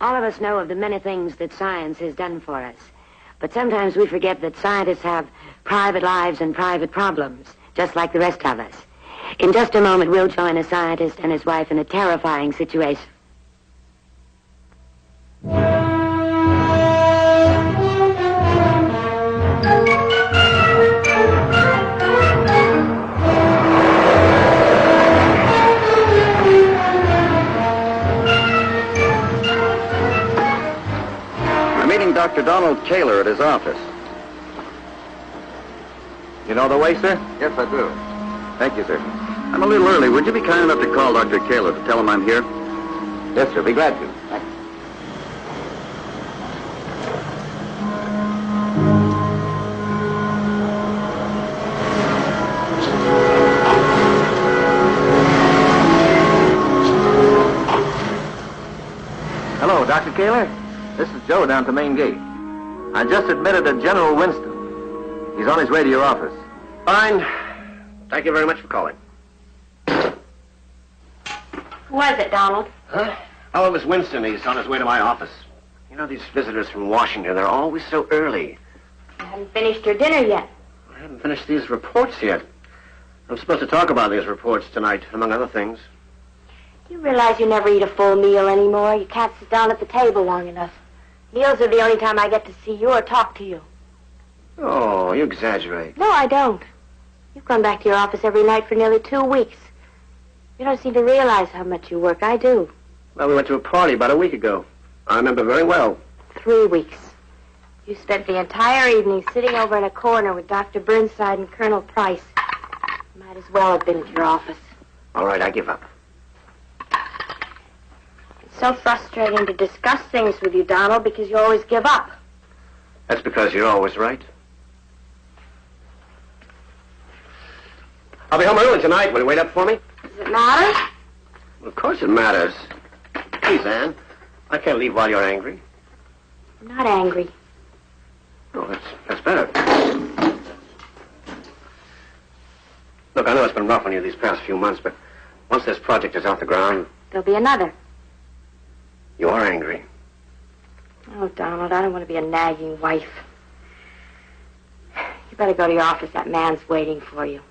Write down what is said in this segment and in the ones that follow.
All of us know of the many things that science has done for us. But sometimes we forget that scientists have private lives and private problems, just like the rest of us. In just a moment, we'll join a scientist and his wife in a terrifying situation. Dr. Donald Taylor at his office. You know the way, sir? Yes, I do. Thank you, sir. I'm a little early. Would you be kind enough to call Dr. Taylor to tell him I'm here? Yes, sir. Be glad to. Thank you. Hello, Dr. Taylor. This is Joe down at the main gate. I just admitted a General Winston. He's on his way to your office. Fine. Thank you very much for calling. Who was it, Donald? Huh? Oh, it was Winston. He's on his way to my office. You know, these visitors from Washington, they're always so early. You haven't finished your dinner yet. I haven't finished these reports yet. I'm supposed to talk about these reports tonight, among other things. Do you realize you never eat a full meal anymore? You can't sit down at the table long enough. Meals are the only time I get to see you or talk to you. Oh, you exaggerate. No, I don't. You've gone back to your office every night for nearly 2 weeks. You don't seem to realize how much you work. I do. Well, we went to a party about a week ago. I remember very well. 3 weeks. You spent the entire evening sitting over in a corner with Dr. Burnside and Colonel Price. You might as well have been at your office. All right, I give up. It's so frustrating to discuss things with you, Donald, because you always give up. That's because you're always right. I'll be home early tonight. Will you wait up for me? Does it matter? Well, of course it matters. Please, Anne. I can't leave while you're angry. I'm not angry. Oh, that's better. Look, I know it's been rough on you these past few months, but once this project is off the ground... There'll be another. You are angry. Oh, Donald, I don't want to be a nagging wife. You better go to your office. That man's waiting for you.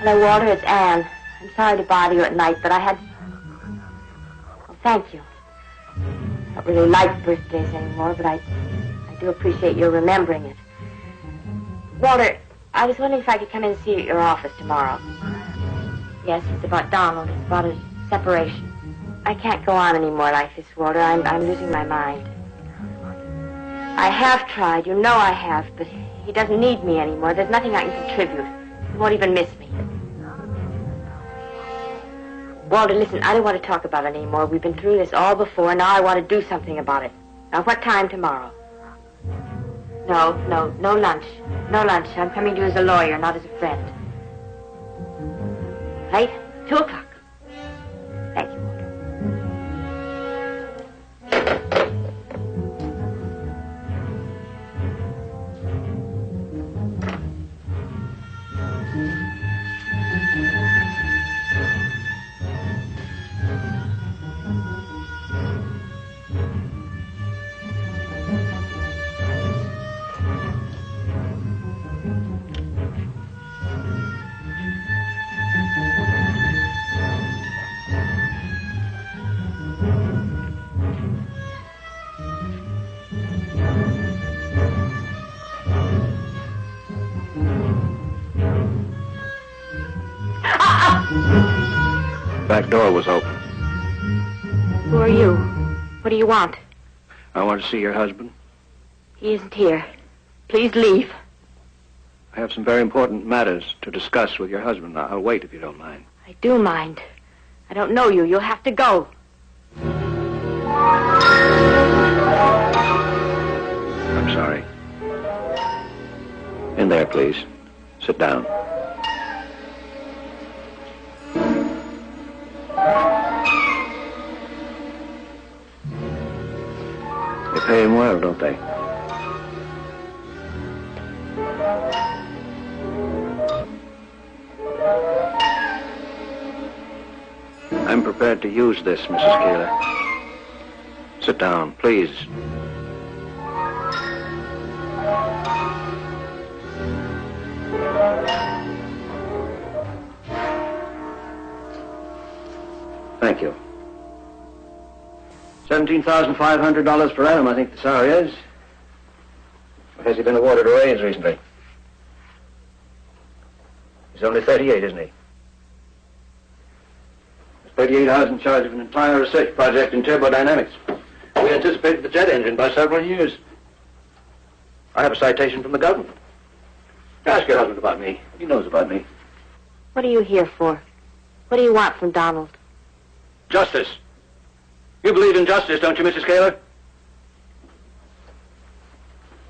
Hello, Walter, it's Anne. I'm sorry to bother you at night, but I had... Well, thank you. I don't really like birthdays anymore, but I do appreciate your remembering it. Walter, I was wondering if I could come in and see you at your office tomorrow. Yes, it's about Donald. It's about his separation. I can't go on anymore like this, Walter. I'm losing my mind. I have tried. You know I have, but he doesn't need me anymore. There's nothing I can contribute. He won't even miss me. Walter, listen, I don't want to talk about it anymore. We've been through this all before. Now I want to do something about it. Now, what time tomorrow? No lunch. No lunch. I'm coming to you as a lawyer, not as a friend. Late? 2 o'clock. Thank you, Walter. back door was open. Who are you? What do you want? I want to see your husband. He isn't here. Please leave. I have some very important matters to discuss with your husband. I'll wait if you don't mind. I do mind. I don't know you. You'll have to go. I'm sorry. In there, please. Sit down. They pay him well, don't they? I'm prepared to use this, Mrs. Keeler. Sit down, please. Thank you. $17,500 per annum, I think the salary is. Or has he been awarded a raise recently? He's only 38, isn't he? There's 38 hours in charge of an entire research project in turbodynamics. We anticipated the jet engine by several years. I have a citation from the government. Ask your husband about me. He knows about me. What are you here for? What do you want from Donald? Justice. You believe in justice, don't you, Mrs. Kaler?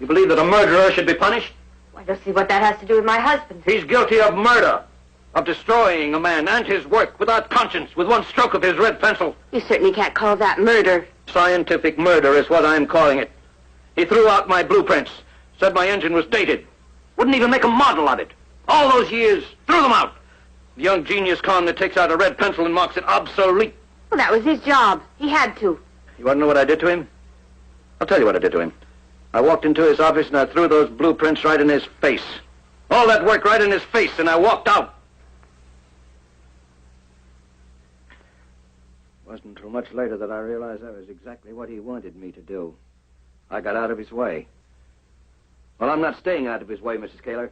You believe that a murderer should be punished? I don't see what that has to do with my husband. He's guilty of murder, of destroying a man and his work without conscience, with one stroke of his red pencil. You certainly can't call that murder. Scientific murder is what I'm calling it. He threw out my blueprints, said my engine was dated. Wouldn't even make a model of it. All those years, threw them out. The young genius con that takes out a red pencil and marks it obsolete. Well, that was his job. He had to. You want to know what I did to him? I'll tell you what I did to him. I walked into his office and I threw those blueprints right in his face. All that work right in his face, and I walked out. It wasn't until much later that I realized that was exactly what he wanted me to do. I got out of his way. Well, I'm not staying out of his way, Mrs. Kaler.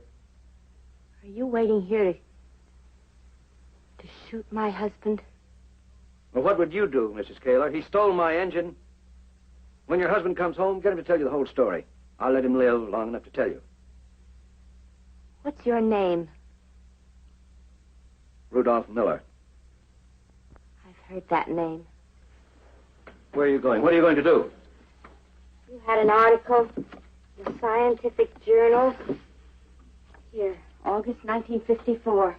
Are you waiting here to shoot my husband? Well, what would you do, Mrs. Kaler? He stole my engine. When your husband comes home, get him to tell you the whole story. I'll let him live long enough to tell you. What's your name? Rudolph Miller. I've heard that name. Where are you going? What are you going to do? You had an article in the Scientific Journal. Here, August 1954.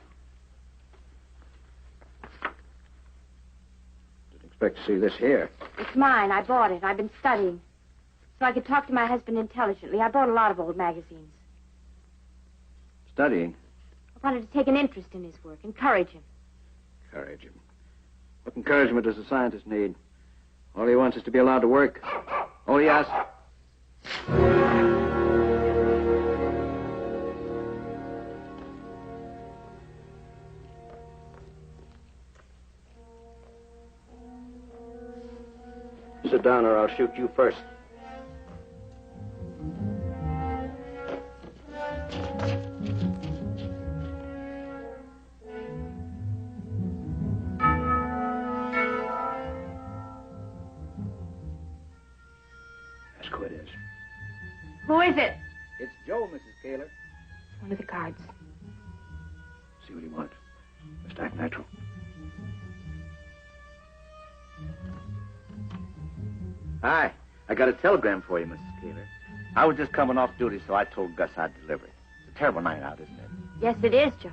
Expect to see this here. It's mine. I bought it. I've been studying. So I could talk to my husband intelligently. I bought a lot of old magazines. Studying? I wanted to take an interest in his work, encourage him. Encourage him? What encouragement does a scientist need? All he wants is to be allowed to work. All he asks... Sit down or I'll shoot you first. Ask who it is. Who is it? It's Joe, Mrs. Kaler. One of the guards. See what he wants. Just act natural. Hi. I got a telegram for you, Mrs. Keeler. I was just coming off duty, so I told Gus I'd deliver it. It's a terrible night out, isn't it? Yes, it is, Joe.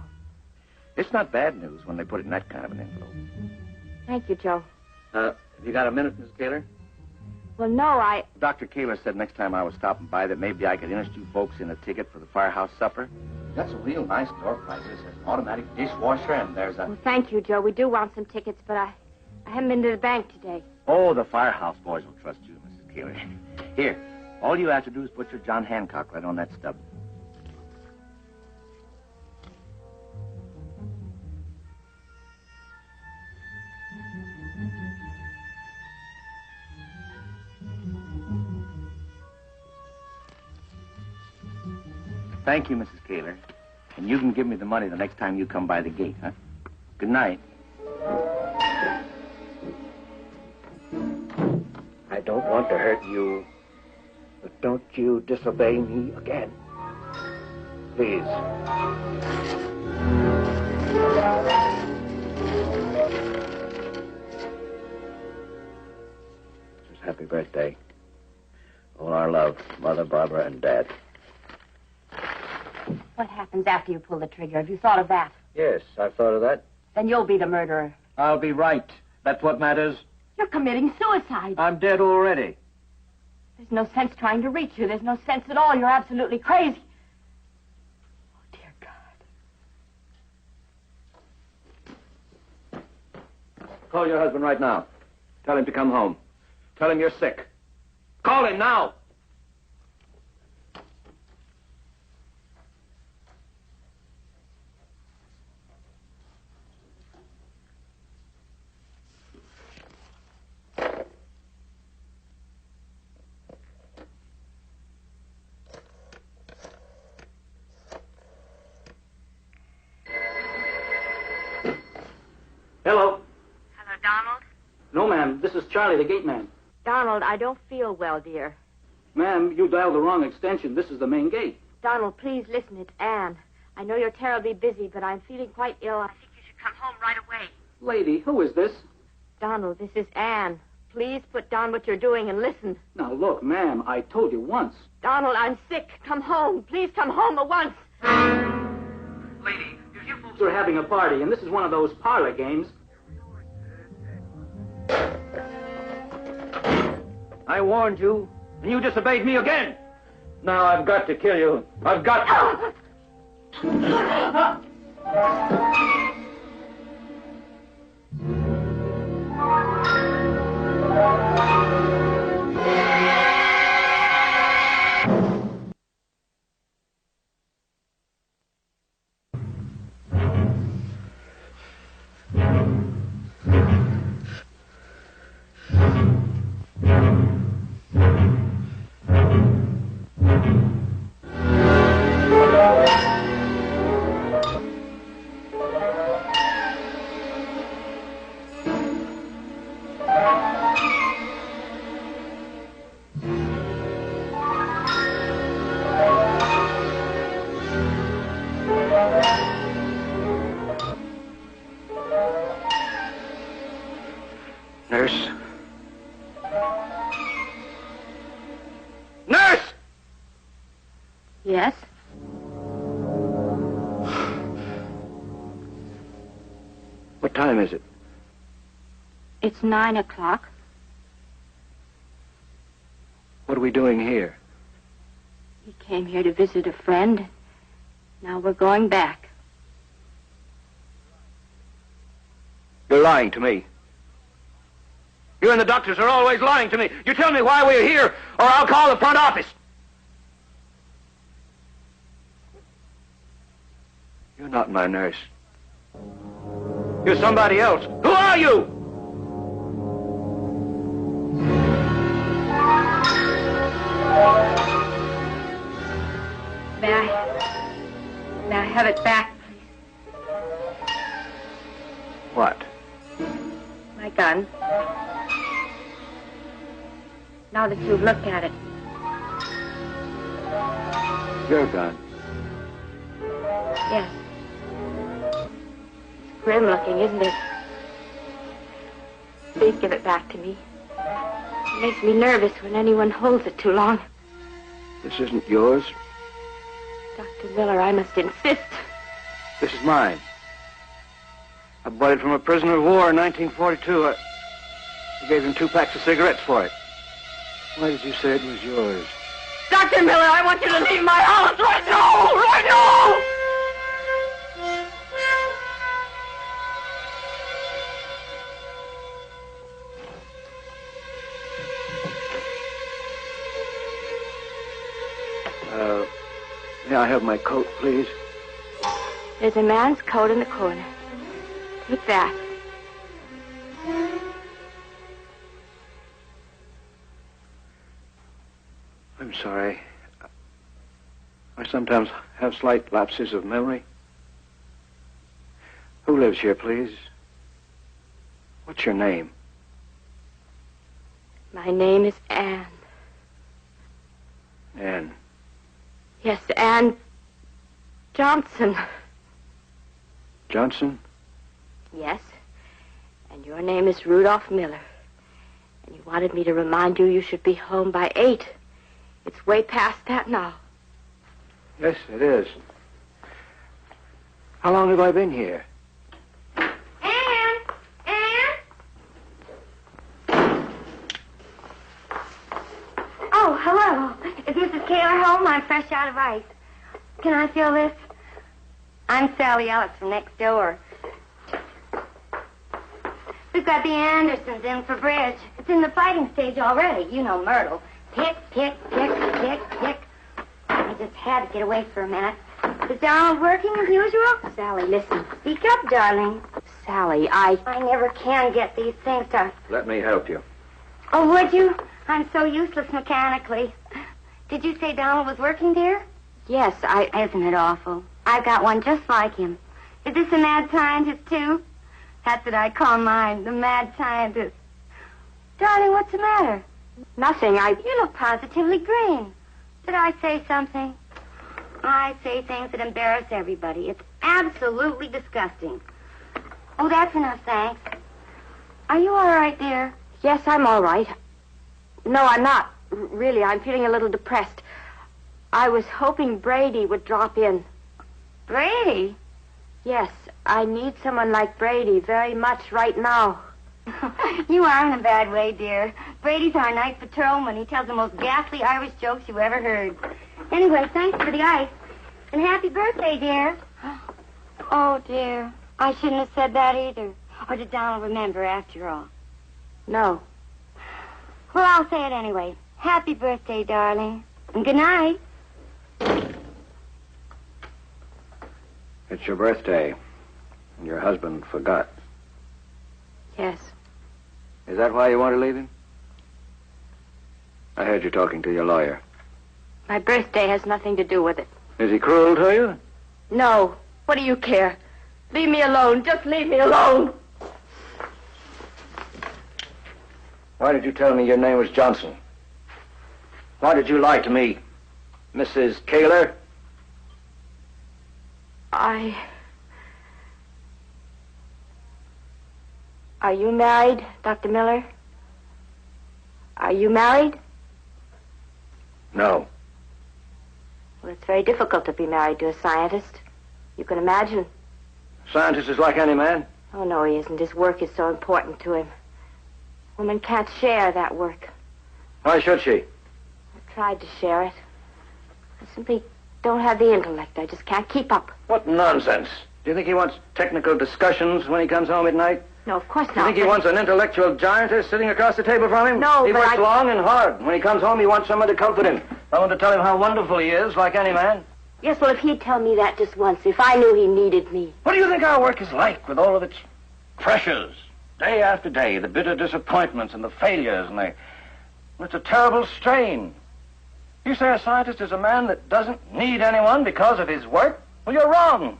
It's not bad news when they put it in that kind of an envelope. Thank you, Joe. Have you got a minute, Mrs. Kaler? Well, no, Dr. Keeler said next time I was stopping by that maybe I could interest you folks in a ticket for the firehouse supper. That's a real nice door prize. There's an automatic dishwasher, and there's a... Well, thank you, Joe. We do want some tickets, but I haven't been to the bank today. Oh, the firehouse boys will trust you, Mrs. Keeler. Here, all you have to do is put your John Hancock right on that stub. Thank you, Mrs. Keeler. And you can give me the money the next time you come by the gate, huh? Good night. want to hurt you. But don't you disobey me again. Please. Happy birthday. All our love, Mother, Barbara, and Dad. What happens after you pull the trigger? Have you thought of that? Yes, I've thought of that. Then you'll be the murderer. I'll be right. That's what matters. You're committing suicide. I'm dead already. There's no sense trying to reach you. There's no sense at all. You're absolutely crazy. Oh, dear God. Call your husband right now. Tell him to come home. Tell him you're sick. Call him now. Hello. Hello, Donald? No, ma'am. This is Charlie, the gate man. Donald, I don't feel well, dear. Ma'am, you dialed the wrong extension. This is the main gate. Donald, please listen. It's Anne. I know you're terribly busy, but I'm feeling quite ill. I think you should come home right away. Lady, who is this? Donald, this is Anne. Please put down what you're doing and listen. Now, look, ma'am, I told you once. Donald, I'm sick. Come home. Please come home at once. Lady, if you folks are having a party, and this is one of those parlor games... I warned you, and you disobeyed me again. Now I've got to kill you. I've got to. Nurse. Nurse! Yes? What time is it? It's 9 o'clock. What are we doing here? We came here to visit a friend. Now we're going back. You're lying to me. You and the doctors are always lying to me. You tell me why we're here, or I'll call the front office. You're not my nurse. You're somebody else. Who are you? May I have it back, please? What? My gun. Now that you've looked at it. Your gun. Yes. It's grim looking, isn't it? Please give it back to me. It makes me nervous when anyone holds it too long. This isn't yours. Dr. Miller, I must insist. This is mine. I bought it from a prisoner of war in 1942. I gave him 2 packs of cigarettes for it. Why did you say it was yours? Dr. Miller, I want you to leave my house right now! Right now! May I have my coat, please? There's a man's coat in the corner. Take that. I'm sorry. I sometimes have slight lapses of memory. Who lives here, please? What's your name? My name is Anne. Anne. Yes, Anne Johnson. Johnson? Yes. And your name is Rudolph Miller. And you wanted me to remind you should be home by 8. It's way past that now. Yes, it is. How long have I been here? Anne! Oh, hello. Is Mrs. Kaler home? I'm fresh out of ice. Can I fill this? I'm Sally Ellis from next door. We've got the Andersons in for bridge. It's in the fighting stage already. You know Myrtle. Pick, pick, pick, pick, pick. I just had to get away for a minute. Is Donald working as usual? Sally, listen. Speak up, darling. Sally, I never can get these things to... Let me help you. Oh, would you? I'm so useless mechanically. Did you say Donald was working there? Yes, Isn't it awful? I've got one just like him. Is this a mad scientist, too? That's what I call mine, the mad scientist. Darling, what's the matter? Nothing. You look positively green. Did I say something? I say things that embarrass everybody. It's absolutely disgusting. Oh, that's enough, thanks. Are you all right, dear? Yes, I'm all right. No, I'm not. Really, I'm feeling a little depressed. I was hoping Brady would drop in. Brady? Yes, I need someone like Brady very much right now. You are in a bad way, dear. Brady's our night patrolman. He tells the most ghastly Irish jokes you ever heard. Anyway, thanks for the ice. And happy birthday, dear. Oh, dear. I shouldn't have said that either. Or did Donald remember after all? No. Well, I'll say it anyway. Happy birthday, darling. And good night. It's your birthday, and your husband forgot. Yes. Is that why you want to leave him? I heard you talking to your lawyer. My birthday has nothing to do with it. Is he cruel to you? No. What do you care? Leave me alone. Just leave me alone. Why did you tell me your name was Johnson? Why did you lie to me, Mrs. Kaler? Are you married, Dr. Miller? Are you married? No. Well, it's very difficult to be married to a scientist. You can imagine. Scientist is like any man. Oh, no, he isn't. His work is so important to him. Women can't share that work. Why should she? I tried to share it. I simply don't have the intellect. I just can't keep up. What nonsense. Do you think he wants technical discussions when he comes home at night? No, of course Do not. you think he wants an intellectual giantess sitting across the table from him? No, he but works long and hard. When he comes home, he wants someone to comfort him. Someone to tell him how wonderful he is, like any man. Yes, well, if he'd tell me that just once, if I knew he needed me. What do you think our work is like with all of its pressures? Day after day, the bitter disappointments and the failures and it's a terrible strain. You say a scientist is a man that doesn't need anyone because of his work? Well, you're wrong.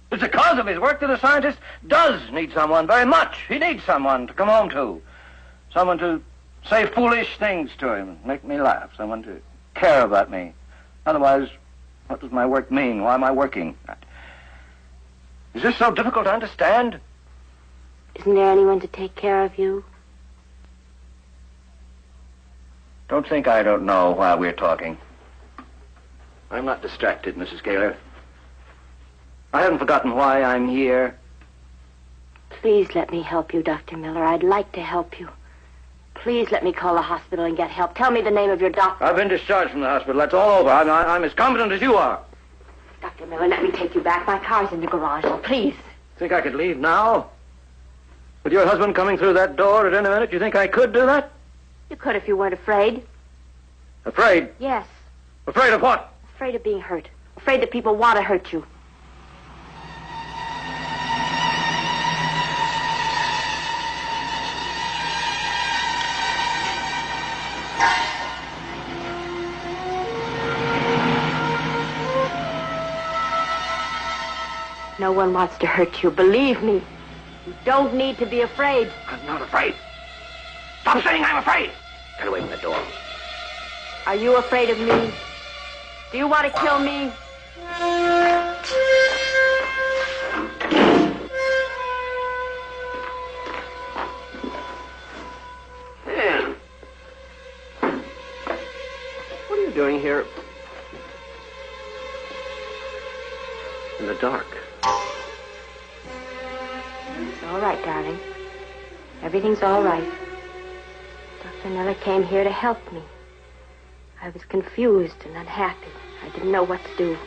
It's because of his work that a scientist does need someone very much. He needs someone to come home to. Someone to say foolish things to him, make me laugh. Someone to care about me. Otherwise, what does my work mean? Why am I working? Is this so difficult to understand? Isn't there anyone to take care of you? Don't think I don't know while we're talking. I'm not distracted, Mrs. Kaler. I haven't forgotten why I'm here. Please let me help you, Dr. Miller. I'd like to help you. Please let me call the hospital and get help. Tell me the name of your doctor. I've been discharged from the hospital. That's all over. I'm as competent as you are. Dr. Miller, let me take you back. My car's in the garage. Oh, please. Think I could leave now? With your husband coming through that door at any minute, you think I could do that? You could if you weren't afraid. Afraid? Yes. Afraid of what? Afraid of being hurt. Afraid that people want to hurt you. No one wants to hurt you. Believe me. You don't need to be afraid. I'm not afraid. Stop saying I'm afraid. Get away from the door. Are you afraid of me? Do you want to kill me? Man. What are you doing here? In the dark. It's all right, darling. Everything's all right. Dr. Miller came here to help me. I was confused and unhappy. I didn't know what to do.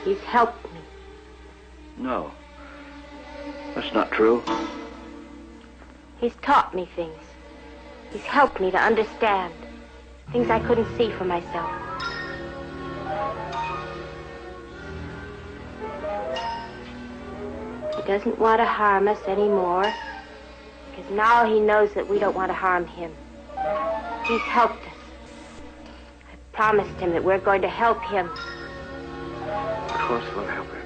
He's helped me. No. That's not true. He's taught me things. He's helped me to understand things I couldn't see for myself. He doesn't want to harm us anymore, because now he knows that we don't want to harm him. He's helped us. I promised him that we're going to help him. Of course we'll help him.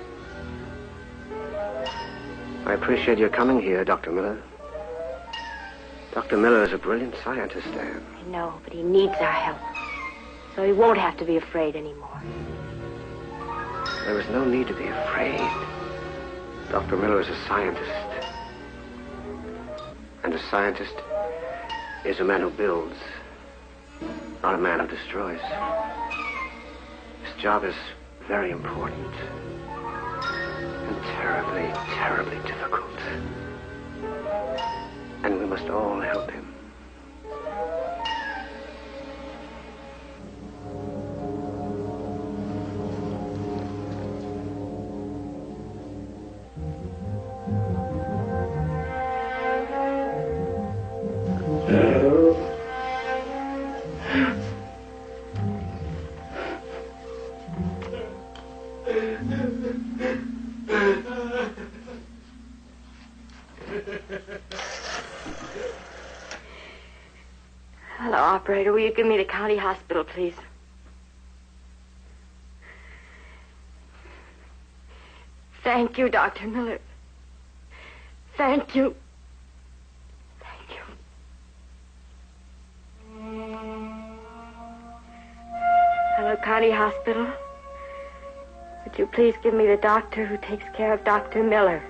I appreciate your coming here, Dr. Miller. Dr. Miller is a brilliant scientist, Anne. I know, but he needs our help. So he won't have to be afraid anymore. There is no need to be afraid. Dr. Miller is a scientist. And a scientist is a man who builds, not a man who destroys. His job is very important. And terribly, terribly difficult. And we must all help him. Hello, operator. Will you give me the county hospital, please? Thank you, Dr. Miller. Thank you. Thank you. Hello, county hospital. Would you please give me the doctor who takes care of Dr. Miller?